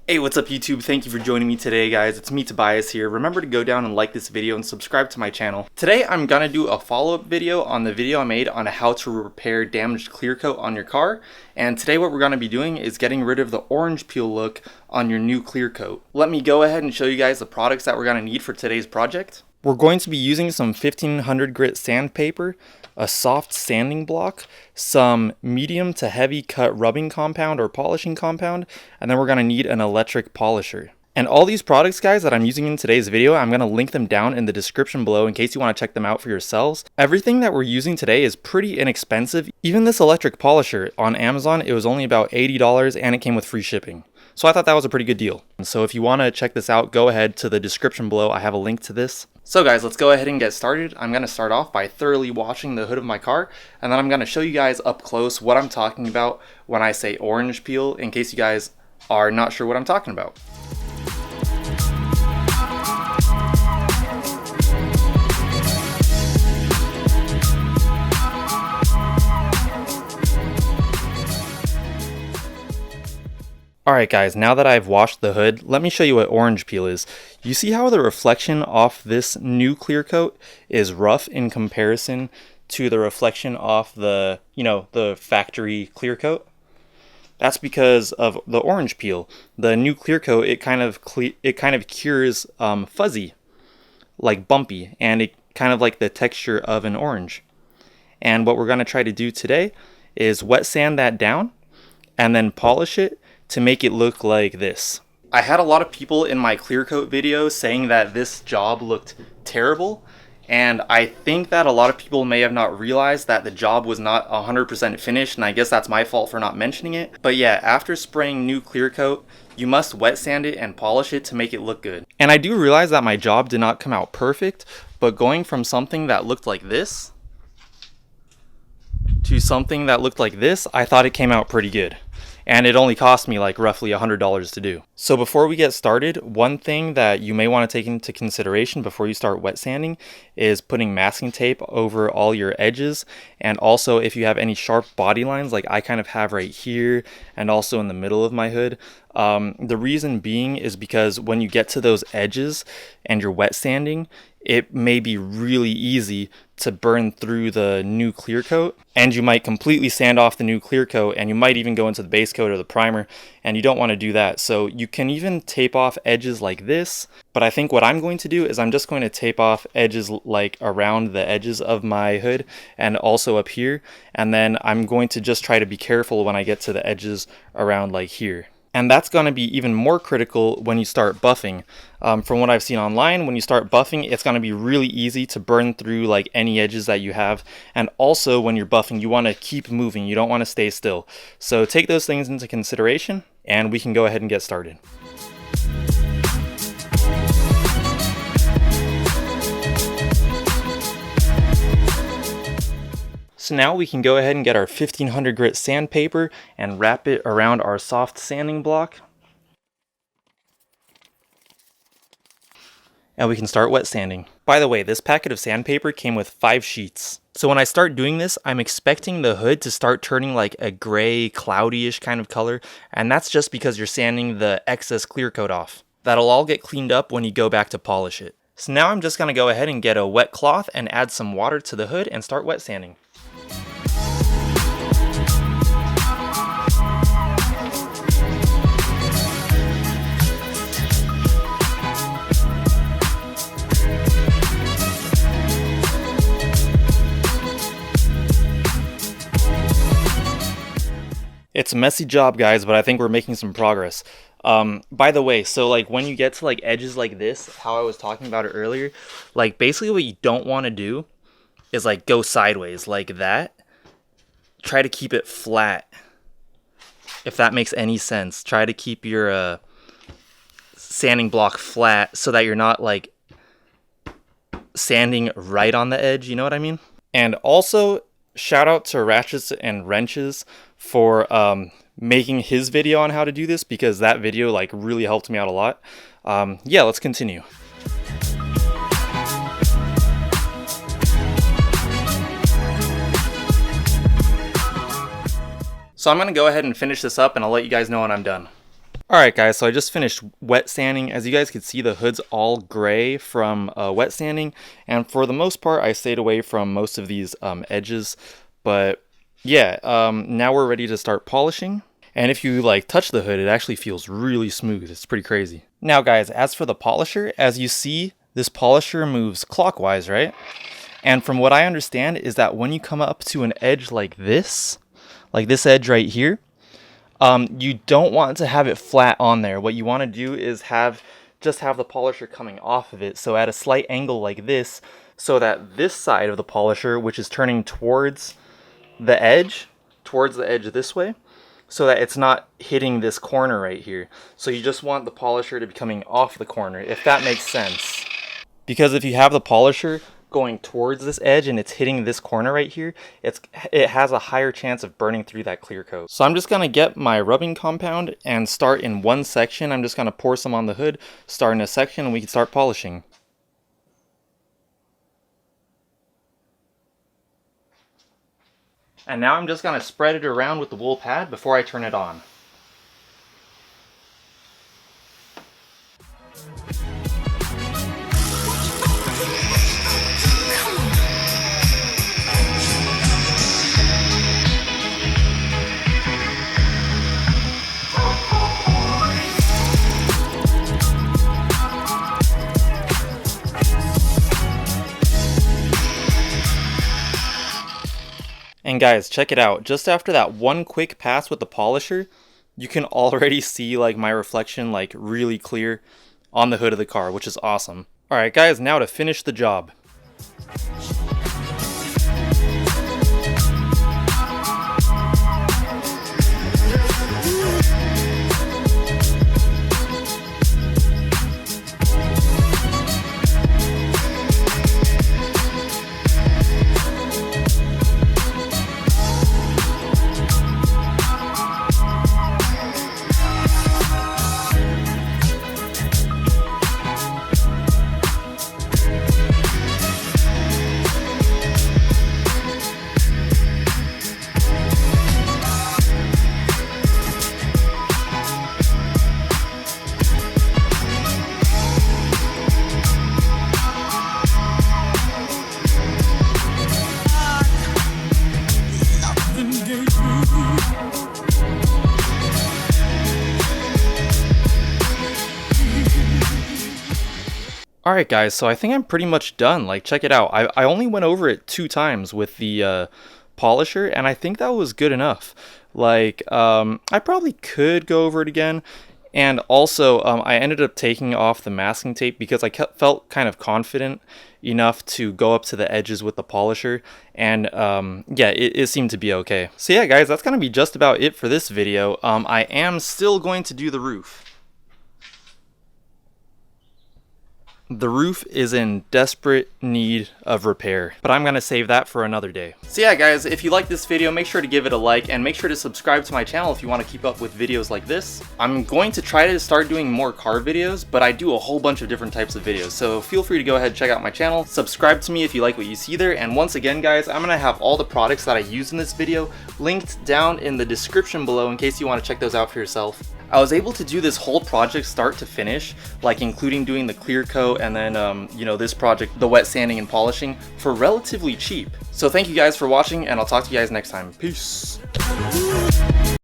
Hey, what's up YouTube? Thank you for joining me today, guys. It's me, Tobias here. Remember to go down and like this video and subscribe to my channel. Today I'm gonna do a follow-up video on the video I made on how to repair damaged clear coat on your car. And today what we're gonna be doing is getting rid of the orange peel look on your new clear coat. Let me go ahead and show you guys the products that we're gonna need for today's project. We're going to be using some 1500 grit sandpaper, a soft sanding block, some medium to heavy cut rubbing compound or polishing compound, and then we're going to need an electric polisher. And all these products, guys, that I'm using in today's video, I'm going to link them down in the description below in case you want to check them out for yourselves. Everything that we're using today is pretty inexpensive. Even this electric polisher on Amazon, it was only about $80 and it came with free shipping. So I thought that was a pretty good deal. And so if you want to check this out, go ahead to the description below. I have a link to this. So guys, let's go ahead and get started. I'm going to start off by thoroughly washing the hood of my car, and then I'm going to show you guys up close what I'm talking about when I say orange peel, in case you guys are not sure what I'm talking about. Alright guys, now that I've washed the hood, let me show you what orange peel is. You see how the reflection off this new clear coat is rough in comparison to the reflection off the, the factory clear coat? That's because of the orange peel. The new clear coat, it kind of cures fuzzy, like bumpy, and it kind of like the texture of an orange. And what we're going to try to do today is wet sand that down and then polish it to make it look like this. I had a lot of people in my clear coat video saying that this job looked terrible, and I think that a lot of people may have not realized that the job was not 100% finished, and I guess that's my fault for not mentioning it. But yeah, after spraying new clear coat, you must wet sand it and polish it to make it look good. And I do realize that my job did not come out perfect, but going from something that looked like this to something that looked like this, I thought it came out pretty good. And it only cost me like roughly $100 to do. So before we get started, one thing that you may want to take into consideration before you start wet sanding is putting masking tape over all your edges. And also if you have any sharp body lines like I kind of have right here and also in the middle of my hood, the reason being is because when you get to those edges and you're wet sanding, it may be really easy to burn through the new clear coat, and you might completely sand off the new clear coat, and you might even go into the base coat or the primer, and you don't want to do that. So you can even tape off edges like this, but I think what I'm going to do is I'm just going to tape off edges like around the edges of my hood and also up here, and then I'm going to just try to be careful when I get to the edges around like here. And that's going to be even more critical when you start buffing. From what I've seen online, when you start buffing, it's going to be really easy to burn through like any edges that you have. And also when you're buffing, you want to keep moving. You don't want to stay still. So take those things into consideration and we can go ahead and get started. So now we can go ahead and get our 1500 grit sandpaper and wrap it around our soft sanding block. And we can start wet sanding. By the way, this packet of sandpaper came with 5 sheets. So when I start doing this, I'm expecting the hood to start turning like a gray, cloudy-ish kind of color. And that's just because you're sanding the excess clear coat off. That'll all get cleaned up when you go back to polish it. So now I'm just gonna go ahead and get a wet cloth and add some water to the hood and start wet sanding. It's a messy job, guys, but I think we're making some progress. By the way, so like when you get to like edges like this, how I was talking about it earlier, like basically what you don't want to do is like go sideways like that. Try to keep it flat, if that makes any sense. Try to keep your sanding block flat so that you're not like sanding right on the edge, you know what I mean? And also, shout out to Ratchets and Wrenches for making his video on how to do this, because that video like really helped me out a lot. Yeah, let's continue. So I'm going to go ahead and finish this up and I'll let you guys know when I'm done. Alright guys, so I just finished wet sanding. As you guys can see, the hood's all gray from wet sanding, and for the most part I stayed away from most of these edges. But yeah, now we're ready to start polishing. And if you like touch the hood, it actually feels really smooth. It's pretty crazy. Now guys, as for the polisher, as you see, this polisher moves clockwise, right? And from what I understand is that when you come up to an edge like this edge right here, you don't want to have it flat on there. What you want to do is just have the polisher coming off of it, so at a slight angle like this, so that this side of the polisher, which is turning towards the edge this way, so that it's not hitting this corner right here. So you just want the polisher to be coming off the corner, if that makes sense. Because if you have the polisher going towards this edge and it's hitting this corner right here, it has a higher chance of burning through that clear coat. So I'm just gonna get my rubbing compound and start in one section. I'm just gonna pour some on the hood, start in a section, and we can start polishing. And now I'm just gonna spread it around with the wool pad before I turn it on. And guys, check it out. Just after that one quick pass with the polisher, you can already see like my reflection like really clear on the hood of the car, which is awesome. Alright guys, now to finish the job. Alright guys, so I think I'm pretty much done. Like, check it out. I only went over it 2 times with the polisher, and I think that was good enough. Like, I probably could go over it again. And also, I ended up taking off the masking tape because I felt kind of confident enough to go up to the edges with the polisher. And yeah, it seemed to be okay. So yeah guys, that's going to be just about it for this video. I am still going to do the roof. The roof is in desperate need of repair, but I'm going to save that for another day. So yeah guys, if you like this video, make sure to give it a like and make sure to subscribe to my channel if you want to keep up with videos like this. I'm going to try to start doing more car videos, but I do a whole bunch of different types of videos, so feel free to go ahead and check out my channel. Subscribe to me if you like what you see there, and once again guys, I'm going to have all the products that I use in this video linked down in the description below in case you want to check those out for yourself. I was able to do this whole project start to finish, like including doing the clear coat and then, you know, this project, the wet sanding and polishing, for relatively cheap. So thank you guys for watching, and I'll talk to you guys next time. Peace.